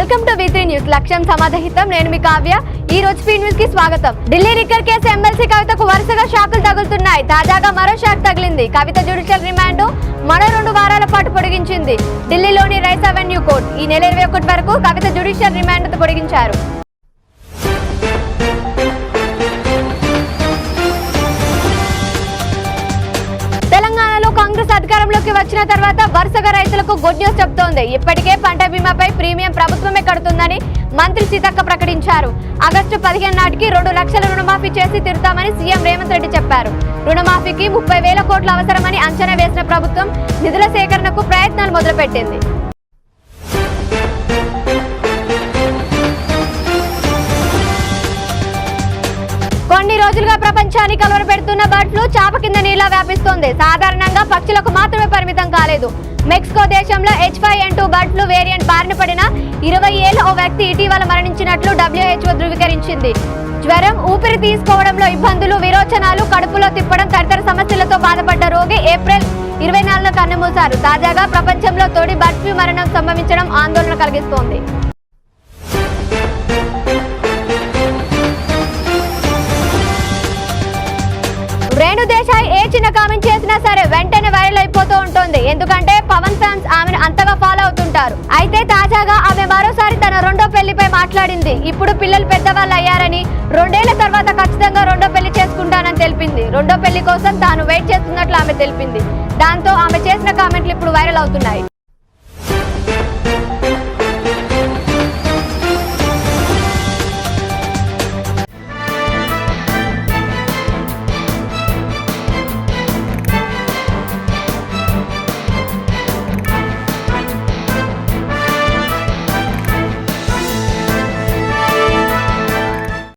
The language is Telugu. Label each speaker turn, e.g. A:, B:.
A: Welcome to V3 news. లక్ష్యం సమాధాహితం. నేను మీ కావ్య. ఈ రోజు స్పీడ్ న్యూస్ కి స్వాగతం. ఢిల్లీ లిక్కర్ కేసు ఎమ్మెల్సీ కవితకు వరుసగా షాకులు తగులుతున్నాయి. తాజాగా మరో షాక్ తగిలింది. కవిత జ్యుడిషియల్ రిమాండ్ మరో 2 వారాల పాటు పొడిగించింది ఢిల్లీలోని రైస్ అవెన్యూ కోర్టు. ఈ నెల 21 వరకు కవిత జ్యుడిషియల్ రిమాండ్ పొడిగించారు. తెలంగాణలో కాంగ్రెస్ అధికారంలోకి వచ్చిన తర్వాత వరుసగా రైతులకు గుడ్ న్యూస్ చెప్తోంది. ఇప్పటికే పంట బీమాపై ప్రీమియం ప్రభుత్వమే కడుతుందని మంత్రి సీతక్క ప్రకటించారు. ఆగస్టు 15 నాటికి 2 లక్షల రుణమాఫీ చేసి తీరుతామని సీఎం రేవంత్ రెడ్డి చెప్పారు. రుణమాఫీకి 30,000 కోట్లు అవసరమని అంచనా వేసిన ప్రభుత్వం నిధుల సేకరణకు ప్రయత్నాలు మొదలుపెట్టింది. కొన్ని రోజులుగా ప్రపంచాన్ని కలవరపెడుతున్న బర్డ్ ఫ్లూ చాప కింద నీళ్లా వ్యాపిస్తోంది. సాధారణంగా పక్షులకు మాత్రమే పరిమితం కాలేదు. మెక్సికో దేశంలో H5N2 బర్డ్ ఫ్లూ వేరియంట్ బారిన పడిన 20 ఏళ్ల ఓ వ్యక్తి ఇటీవల మరణించినట్లు WHO ధృవీకరించింది. జ్వరం, ఊపిరి తీసుకోవడంలో ఇబ్బందులు, విరోచనాలు, కడుపులో తిప్పడం తదితర సమస్యలతో బాధపడ్డ రోగి ఏప్రిల్ 24న కన్నుమూశారు. తాజాగా ప్రపంచంలో తొలి బర్డ్ ఫ్లూ మరణం సంభవించడం ఆందోళన కలిగిస్తోంది. రేణు దేశాయ్ ఏ చిన్న కామెంట్ చేసినా సరే వెంటనే వైరల్ అయిపోతూ ఉంటుంది. ఎందుకంటే పవన్ ఫ్యాన్స్ ఆమెను అంతగా ఫాలో అవుతుంటారు. అయితే తాజాగా ఆమె మరోసారి తన రెండో పెళ్లిపై మాట్లాడింది. ఇప్పుడు పిల్లలు పెద్దవాళ్ళు అయ్యారని, 2 ఏళ్ల తర్వాత ఖచ్చితంగా రెండో పెళ్లి చేసుకుంటానని తెలిపింది. రెండో పెళ్లి కోసం తాను వెయిట్ చేస్తున్నట్లు ఆమె తెలిపింది. దాంతో ఆమె చేసిన కామెంట్లు ఇప్పుడు వైరల్ అవుతున్నాయి.